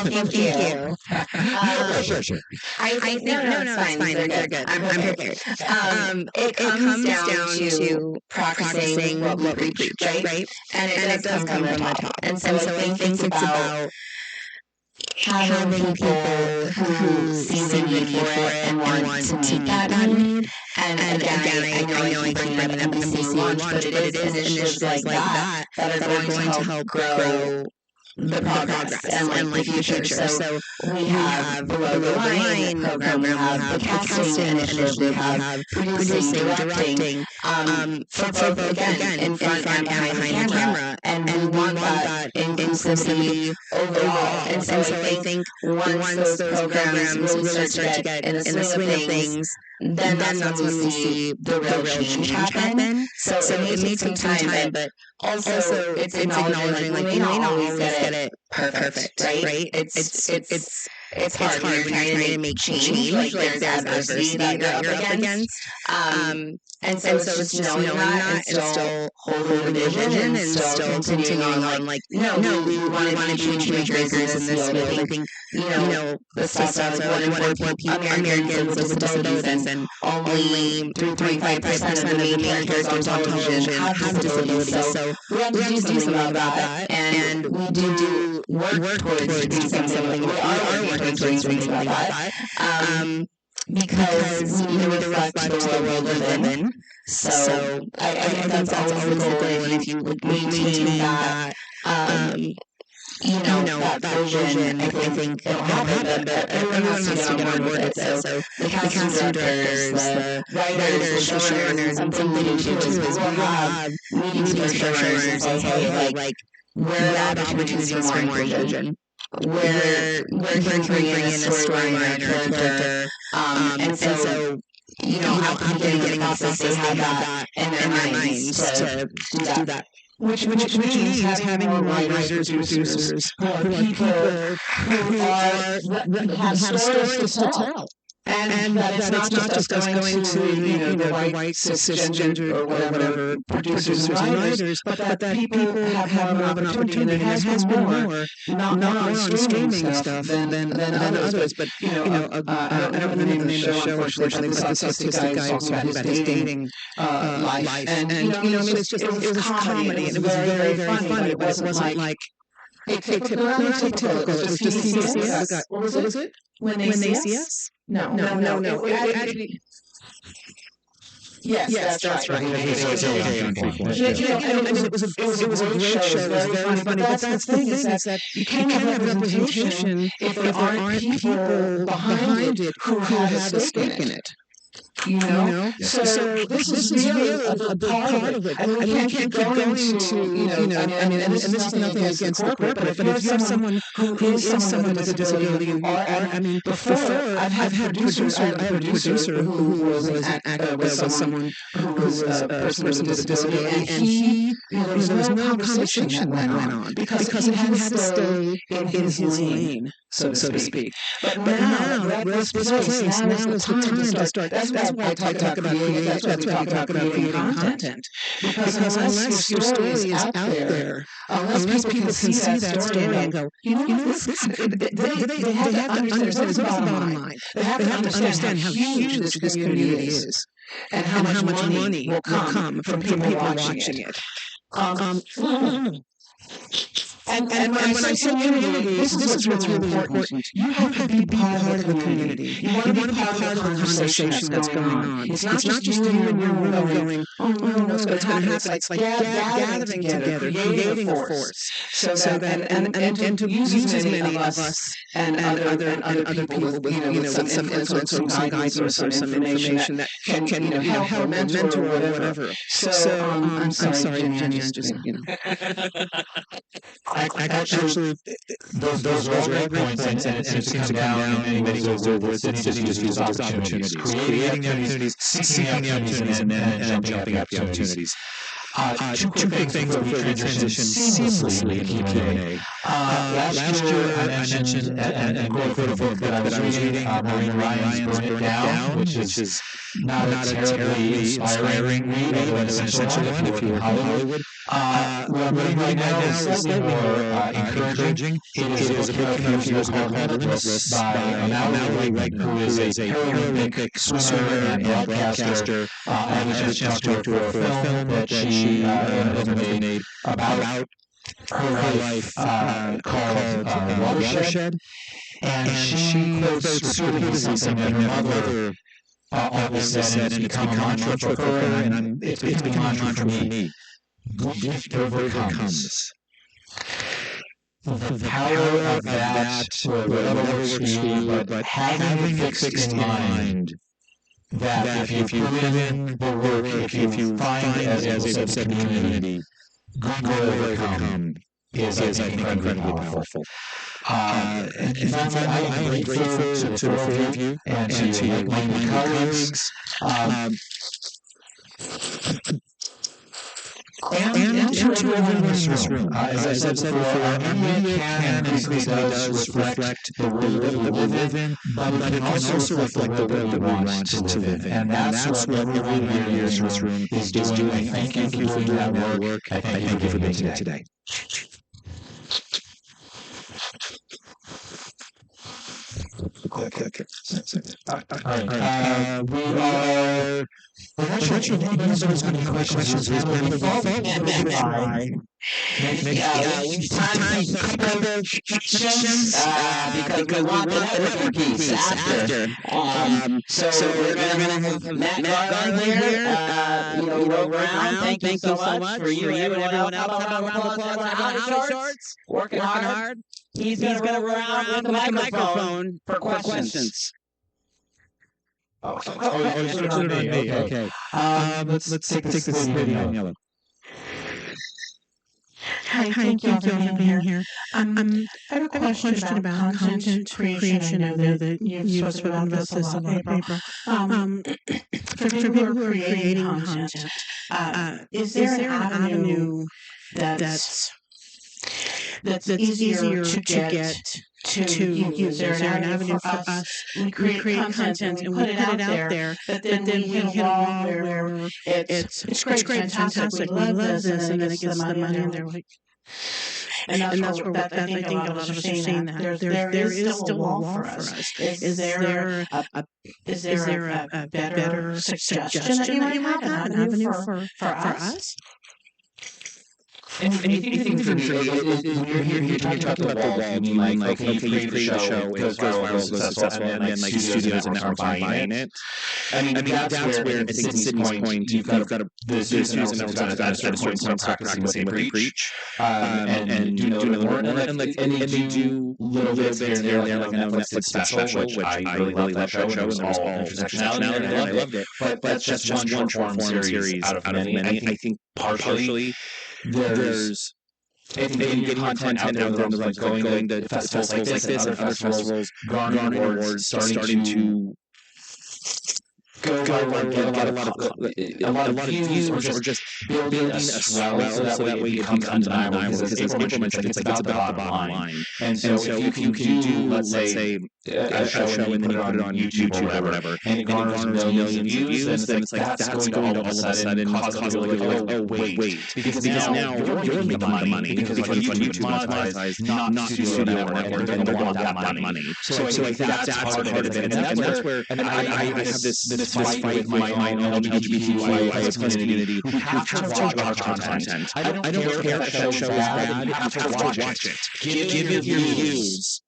Thank you. Sure. I think it's fine. They're good. I'm prepared. It comes down to practicing what we preach, right? And it does come from the top. And so I think it's about having people who see the need for it and want to meet that need. And again, I know I keep bringing up NBC launch, but it is initiatives like that that are going to help grow the progress and the future. So we have Below the Line program, we have the casting initiative, we have producing, directing, for both, again, in front and behind the camera. And we want that inclusivity overall. And so I think once those programs really start to get in the swing of things, then that's when we see the real change happen. So it may take some time, but also it's acknowledging like we may not always get it perfect, right? It's hard when you're trying to make change. Like there's adversity that you're up against. And so it's just knowing that and still holding the vision and still continuing on like, no, we want to be change makers in this field. I think, the stats are like 1 in 4 people, Americans with disabilities, and only 3.5% of the main characters on television have disabilities. So we have to do something about that. And we do work towards doing something. We are working towards doing something about that. because we need to reflect the world we live in. So I think that's always the goal, and if you would maintain that, that vision, I think it'll happen, but everyone has to get on board with it. So the casting directors, the writers, the showrunners, and something we do too is we'll have meetings with our showrunners and say, hey, like, where are the opportunities for more inclusion? Where can we bring in a storyline or a character? And so, after the beginning process, they have that in their minds to do that. Which means having more writers, producers, who are people who have stories to tell. And that it's not just us going to the white cisgender or whatever producers and writers, but that people have more of an opportunity, and there has been more, not more on streaming stuff than others. But I don't know the name of the show, unfortunately, but the statistic guy was talking about his dating life, and it was comedy, and it was very, very funny, but it wasn't like atypical. It was just CBS. What was it? When they see us? No. Yes, that's right. It was a great show. It was very funny. But that's the thing is that you can't have representation if there aren't people behind it who have a stake in it. So this is really a big part of it. I mean, we can't keep going to, and this is nothing against the corporate, but if you're someone who is someone with a disability, before I've had a producer who was an actor, was someone who was a person with a disability, and he, there was no conversation that went on because he had to stay in his lane, so to speak. But now, this place, now is the time to start. That's why I talk about creating. That's why we talk about creating content. Because unless your story is out there, unless people can see that story and go, they have to understand. It's not the bottom line. They have to understand how huge this community is, and how much money will come from people watching it. And when I say community, this is what's really important. You have to be part of the community. You want to be part of the conversation that's going on. It's not just you in your room going, what's going to happen? It's like gathering together, creating a force, so that and to use as many of us and other people with some influence or some guidance or some information that can help mentor or whatever. So I'm sorry, Jenny. I'm just Actually, those are all great points, and it seems to come down in many ways over Sydney just use opportunities, creating the opportunities, seeking the opportunities, and then jumping up the opportunities. Two quick things before we transition seamlessly into Q&A. Last year, I mentioned and quoted a book that I was reading, Maureen Ryan's Burn It Down, which is not a terribly inspiring read, although it's an essential one if you work in Hollywood. What I'm reading right now is slightly more encouraging. It is a book from a few years ago called Limitless by Mallory Wegman, who is a Paralympic swimmer and broadcaster. I had a chance to work for a film that she made about her life called Watershed. And she quotes repeatedly something that her mother always said, and it's become a mantra for her, and it's become a mantra for me. Gift overcomes. The power of that, or whatever works for you, but having it fixed in mind that if you put in the work, if you find, as I've said, the community, good will overcome is, I think, incredibly powerful. And finally, I am grateful to the four of you and to your like-minded colleagues. And to everyone in this room. As I've said before, our media can and increasingly does reflect the world that we live in, but it can also reflect the world that we want to live in. And that's what everyone here in this room is doing. Thank you for doing that work. I thank you for being here today. Okay. All right. We are Eventually, one of those is going to be questions. Is going to try. We've timed a couple of questions because we want the networking piece after. So we're going to have Matt Garland here. Rogue around. Thank you so much for you and everyone else. Round of applause for Howdy Shorts. Working hard. He's going to roll around with the microphone for questions. Oh, you put it on me. Okay. Let's take this video. Hi, thank you all for being here. I have a question about content creation. I know that you've spoken about this a lot, April. For people who are creating content, is there an avenue that's easier to get to use? Is there an avenue for us? We create content and we put it out there, but then we hit a wall where it's great, fantastic, we love this, and then it gets the money, and they're like, and that's where I think a lot of us are seeing that. There is still a wall for us. Is there a better suggestion that you might have, an avenue for us? Anything for me, when you're talking about the wall, you mean like, okay, you create a show, it goes viral, goes successful, and then like studios and networks are buying it. I mean, that's where, I think Sydney's point, you've got the studios and networks have got to start practicing what they preach, and do a little more, and they do little bits here and there, like a Netflix special, which I really love that show, and it was all intersectionality, and I loved it, but that's just one short form series out of many. I think partially there's getting content out there, like going to festivals like this and other festivals, garnering awards, starting to go get a lot of views, or just building a swell so that way it becomes undeniable. Because as April mentioned, it's about the bottom line. And so if you can do, let's say, a show and then you put it on YouTube or whatever, and it garners millions of views, then it's like that's going to all of a sudden cause people to go, oh, wait. Because now you're making the money, because YouTube's monetized, not studio or network, and they want that money. So I think that's part of it. And that's where I have this fight with my own LGBTQIA community who have to watch our content. I don't care if the show is bad, you have to watch it. Give it your views.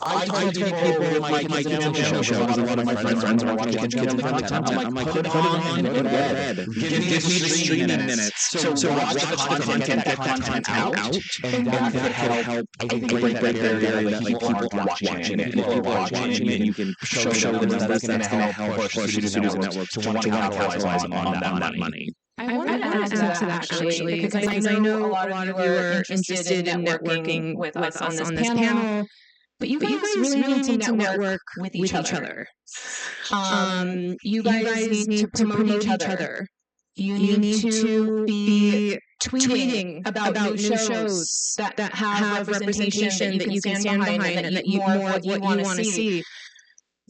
I told people my kids' show, a lot of my friends are watching kids' family content. I'm like, put it on and go to bed. Give me the streaming minutes. So watch the content, get that content out, and that could help, I think, break that barrier that people aren't watching it. And if people are watching it, you can show them that's going to help push studios and networks to want to capitalize on that money. I wanted to add to that actually, because I know a lot of you are interested in networking with us on this panel. But you guys really need to network with each other. You guys need to promote each other. You need to be tweeting about new shows that have representation that you can stand behind and that you more what you want to see.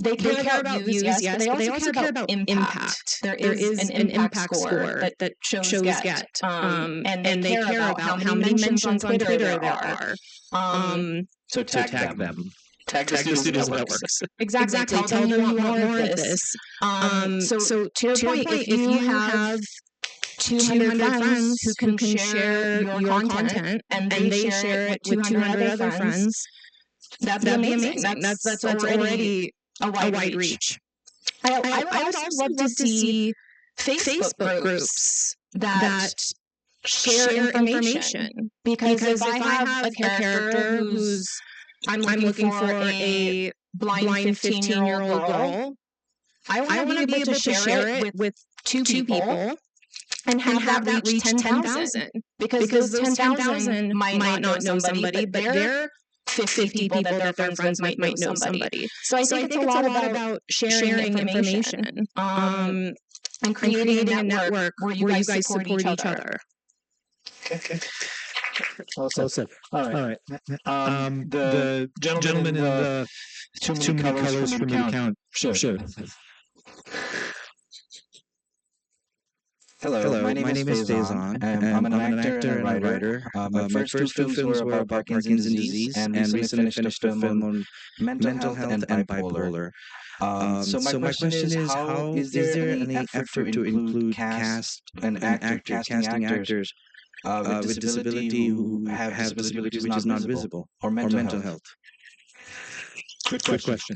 They care about views, yes, but they also care about impact. There is an impact score that shows get. And they care about how many mentions on Twitter there are. So tag them. Tag the studios and networks. Exactly. Tell them you want more of this. So to your point, if you have 200 friends who can share your content and they share it with 200 other friends, that'd be amazing. That's already a wide reach. I would also love to see Facebook groups that share information. Because if I have a character who's I'm looking for a blind 15-year-old girl, I want to be able to share it with two people and have that reach 10,000. Because those 10,000 might not know somebody, but they're 50 people that their friends might know somebody. So I think it's a lot about sharing information and creating a network where you guys support each other. Okay. Awesome. All right. The gentleman in the too many colors for me to count. Sure. Hello, my name is Faison. I'm an actor and a writer. My first two films were about Parkinson's disease, and recently finished a film on mental health and bipolar. So my question is, how is there any effort to include casting actors with disability who have disability which is not visible, or mental health? Good question.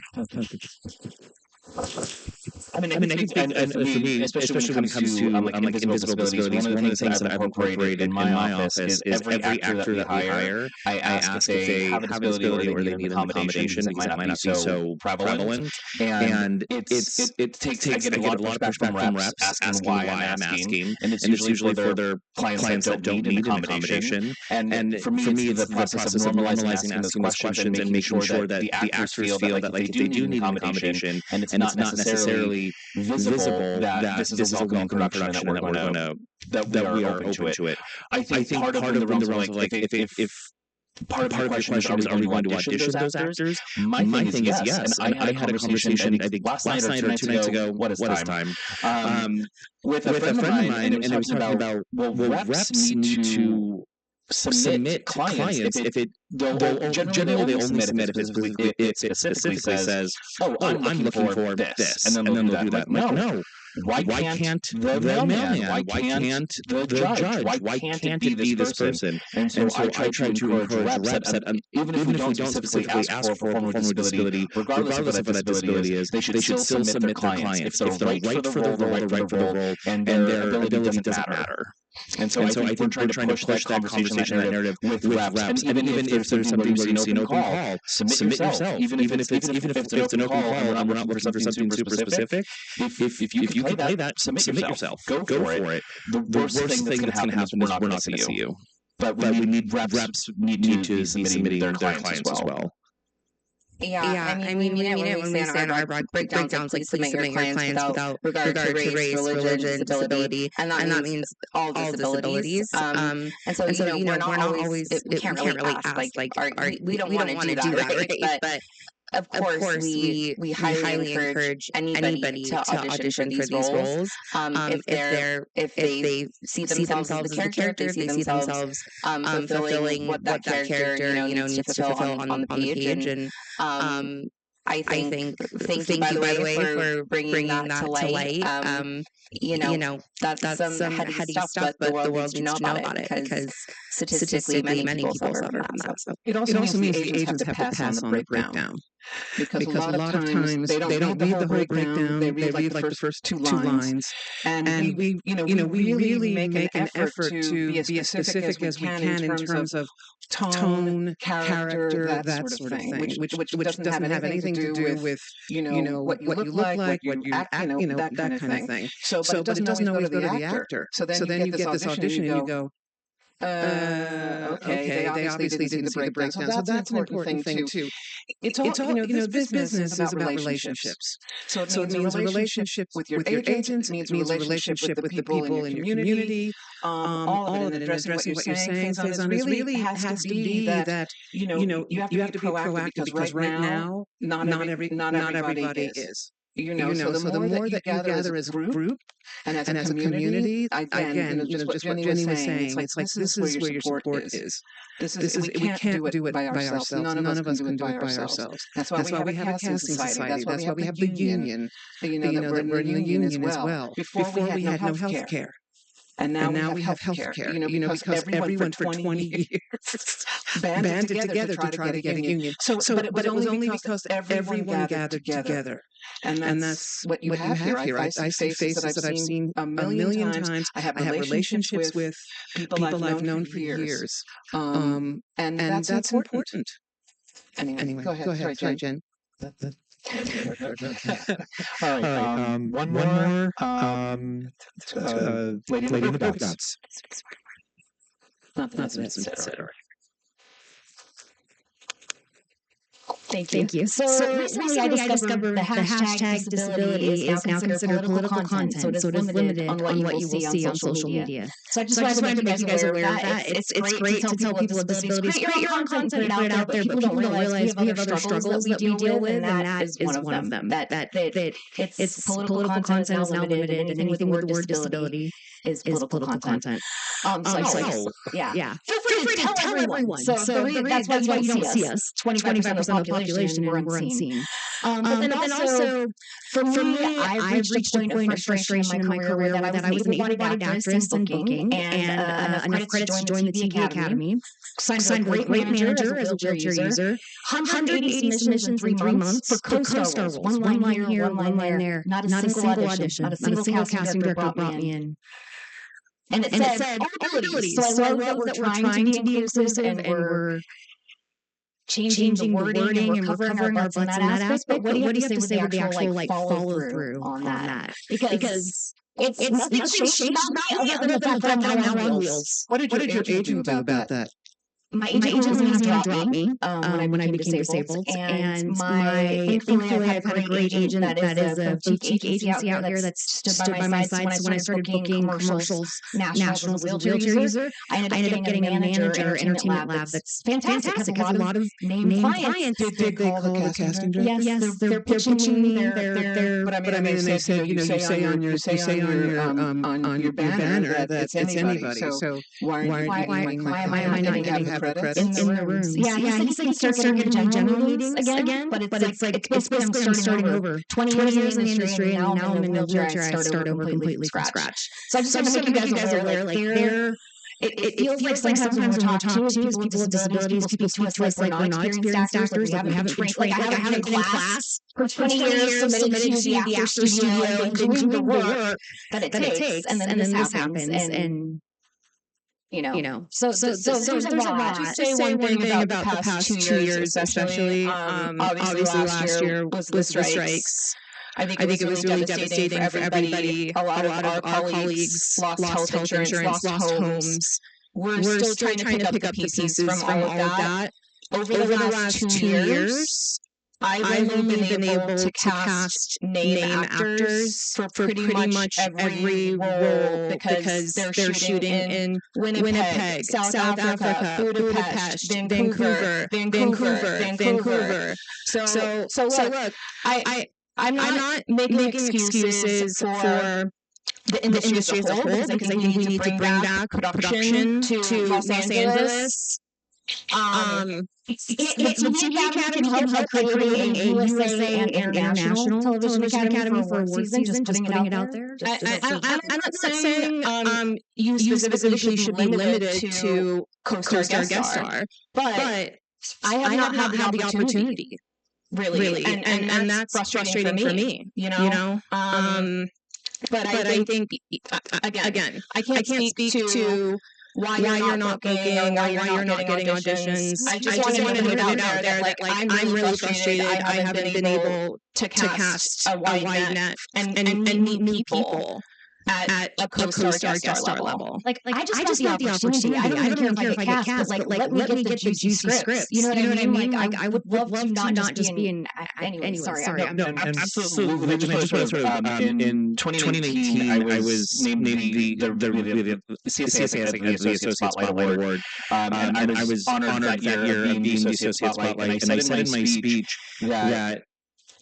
I can speak, and for me, especially when it comes to invisible disabilities, one of the things that I've incorporated in my office is every actor that we hire, I ask if they have a disability or they need an accommodation because it might not be so prevalent. And it takes, I get a lot of pushback from reps asking why I'm asking, and it's usually for their clients that don't need an accommodation. And for me, it's the process of normalizing asking those questions and making sure that the actors feel that like if they do need an accommodation, and it's not necessarily visible that this is all going through production and that we are open to it. I think part of the realms of like if part of the question is, are we going to audition those actors? My thing is yes. And I had a conversation, I think last night or 2 nights ago, what is time? With a friend of mine, and it was talking about, well, reps need to submit clients if it generally they only submit if it specifically says, oh, I'm looking for this, and then they'll do that. I'm like, no. Why can't the mailman? Why can't the judge? Why can't it be this person? And so I try to encourage reps that even if we don't specifically ask for a form of disability, regardless of what that disability is, they should still submit their clients. If they're right for the role, they're right for the role, and their ability doesn't matter. And so I think we're trying to push that conversation, that narrative with reps. And even if there's something where you see an open call, submit yourself. Even if it's an open call and we're not looking for something super specific, if you can play that, submit yourself. Go for it. The worst thing that's going to happen is we're not going to see you. But we need reps need to be submitting their clients as well. Yeah, I mean, we mean it when we say in our breakdowns, like, please submit your clients without regard to race, religion, disability, and that means all disabilities. And so, we're not always, we can't really ask, like, we don't want to do that, right? But of course, we highly encourage anybody to audition for these roles. If they see themselves as the character, if they see themselves fulfilling what that character needs to fulfill on the page. And I think thank you by the way for bringing that to light. That's some heady stuff, but the world needs to know about it because statistically many people suffer from that. So. It also means the agents have to pass on the breakdown. Because a lot of times they don't read the whole breakdown. They read like the first two lines, and we really make an effort to be as specific as we can in terms of tone, character, that sort of thing, which doesn't have anything to do with what you look like, what you act, that kind of thing. But it doesn't always go to the actor. So then you get this audition and you go, okay, they obviously didn't see the breakdown. So that's an important thing too. It's all, this business is about relationships. So it means a relationship with your agents, it means a relationship with the people in your community, all of it. And addressing what you're saying, Faison, is really has to be that, you have to be proactive because right now, not everybody is. So the more that you gather as a group and as a community, again, just what Jenny was saying, it's like this is where your support is. We can't do it by ourselves. None of us can do it by ourselves. That's why we have a casting society. That's why we have the union. That we're a union as well. Before we had no health care. And now we have health care, because everyone for 20 years banded together to try to get a union. But it was only because everyone gathered together. And that's what you have here. I see faces that I've seen a million times. I have relationships with people I've known for years. And that's important. Anyway, go ahead. Sorry, Jen. All right. One more. Lady in the polka dots. Not necessary. Thank you. So recently I discovered the hashtag disability is now considered political content, so it is limited on what you will see on social media. So I just wanted to make you guys aware of that. It's great to tell people with disabilities, create your own content and put it out there, but people don't realize we have other struggles that we deal with, and that is one of them. That it's political content is now limited, and anything with the word disability political content. Yeah. Feel free to tell everyone. So that's why you don't see us. 25% of the population, and we're unseen. But then also, for me, I've reached a point of frustration in my career that I was an able-bodied actress in booking and enough credits to join the TV Academy. Signed with a great manager as a wheelchair user. 180 submissions in 3 months for co-star roles. One line here, one line there. Not a single audition. Not a single casting director brought me in. And it said all abilities. So I love that we're trying to be inclusive and we're changing the wording and we're covering our butts in that aspect. But what do you have to say with the actual follow through on that? Because it's nothing changed about me other than the fact that I'm now on wheels. What did your agent do about that? My agent was going to drop me when I became disabled, and thankfully I've had a great agent that is a boutique agency out here that's stood by my side. So when I started booking commercials, nationals as a wheelchair user, I ended up getting a manager entertainment lab that's fantastic because a lot of named clients. Did they call the casting director? Yes, they're pitching me. But I mean, they said, you say on your banner that it's anybody. So why am I not getting credits in the rooms? Yeah, he said he starts getting general meetings again, but it's basically I'm starting over. 20 years in the industry, and now I'm in a wheelchair. I start over completely from scratch. So I just want to make you guys aware, it feels like sometimes when we talk to people with disabilities, people speak to us like we're not experienced actors, like we haven't been trained. Like I haven't been in class for 20 years, submitted to the actor studio and doing the work that it takes, and then this happens, and you know, so there's a lot. Just say one thing about the past 2 years, especially. Obviously, last year was the strikes. I think it was really devastating for everybody. A lot of our colleagues lost health insurance, lost homes. We're still trying to pick up the pieces from all of that. Over the last 2 years, I've only been able to cast name actors for pretty much every role because they're shooting in Winnipeg, South Africa, Budapest, Vancouver. So look, I'm not making excuses for the industry as a whole because I think we need to bring back production to Los Angeles. The TV Academy can help creating a USA and international television academy for award season, just putting it out there. I'm not saying you specifically should be limited to co-star guest star, but I have not had the opportunity. Really. And that's frustrating for me, you know? But I think, again, I can't speak to why you're not booking or why you're not getting auditions. I just wanted to put it out there that I'm really frustrated. I haven't been able to cast a wide net and meet new people at a co-star guest star level. Like I just want the opportunity. I don't even care if I get cast, but let me get the juicy scripts. You know what I mean? Like I would love to not just be in. Anyway, sorry. Absolutely. In 2019, I was named the CSA Associate Spotlight Award, and I was honored that year being the Associate Spotlight. And I said in my speech that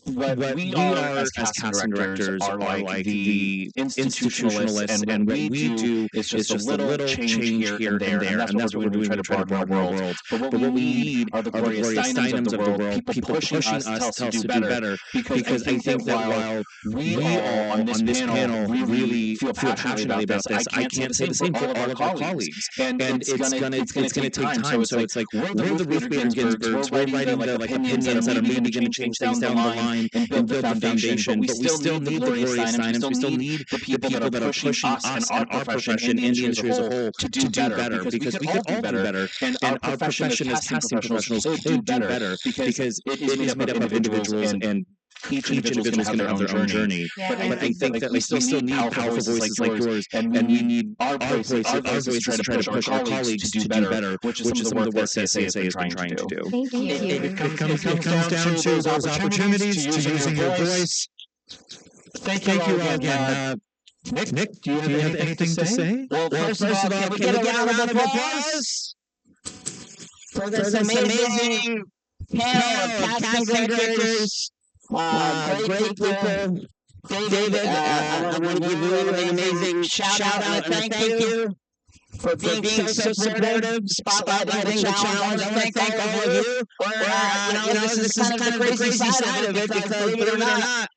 what we are as casting directors are like the institutionalists, and what we do is just a little change here and there, and that's what we're doing to try to broaden our world. But what we need are the Gloria Steinems of the world, people pushing us to do better, because I think that while we all on this panel really feel passionately about this, I can't say the same for all of our colleagues, and it's gonna take time. So it's like we're the Ruth Bader Ginsburgs, we're writing the opinions that are maybe going to change things down the line and build the foundation, but we still need the Gloria Steinems, we still need the people that are pushing us and our profession and the industry as a whole to do better, because we could all do better, and our profession as casting professionals could do better, because it is made up of individuals, and each individual is going to have their own journey. But I think that we still need powerful voices like yours, and we need our voices to try to push our colleagues to do better, which is some of the work CSA has been trying to do. Thank you. It comes down to those opportunities, to using your voice. Thank you all again. Nick, do you have anything to say? Well, first of all, can we get a round of applause for this amazing panel of casting directors, great people, David, I want to give you an amazing shout out and a thank you for being so supportive, spotlighting the challenge. I want to thank all of you. This is kind of the crazy side of it because believe it or not,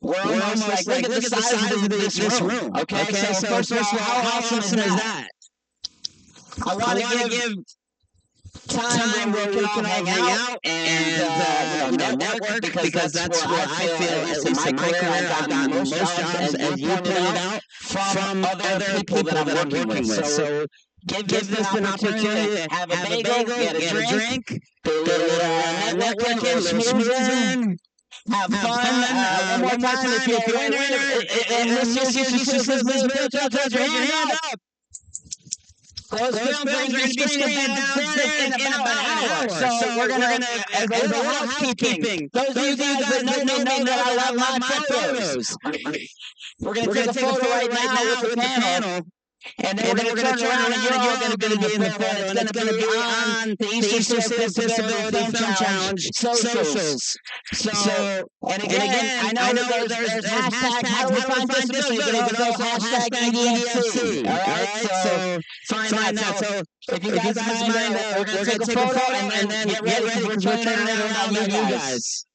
we're almost like, look at the size of this room. Okay, so first of all, how awesome is that? I want to give time where we can all hang out and network because that's where I feel, at least in my career, I've gotten most jobs, as you pointed out, from other people that I'm working with. So give this an opportunity to have a bagel, get a drink, networking, schmoozing. Have fun. One more time, if you're a winner, and this your hand up. Those films are going to be screening downstairs in about an hour. So we're going to, as a little housekeeping, those of you guys that know me know that I love my photos. We're going to take a photo right now with the panel. And then we're going to turn around and you're going to be in the photo. And it's going to be on the Easterseals Disability Film Challenge socials. So, and again, I know there's hashtag how do we find disability, but also hashtag EDFC. All right, so find that. So if you guys mind, we're going to take a photo and then get ready because we're turning around on you guys.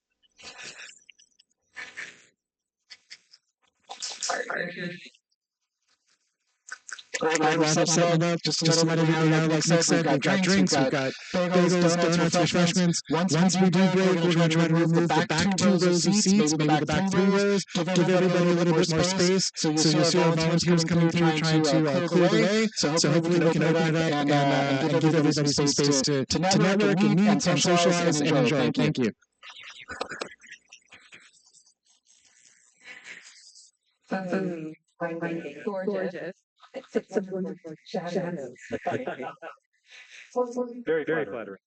We're setting up just to let everybody know, like Nick said, we've got drinks, we've got bagels, donuts, refreshments. Once we do break, we're going to try to remove the back 2 rows of seats, maybe the back 3 rows, give everybody a little bit more space. So you'll see our volunteers coming through trying to clear the way. So hopefully we can open it up and give everybody some space to network and meet and socialize and enjoy. Thank you. Gorgeous. It's some wonderful shadows. Very, very flattering.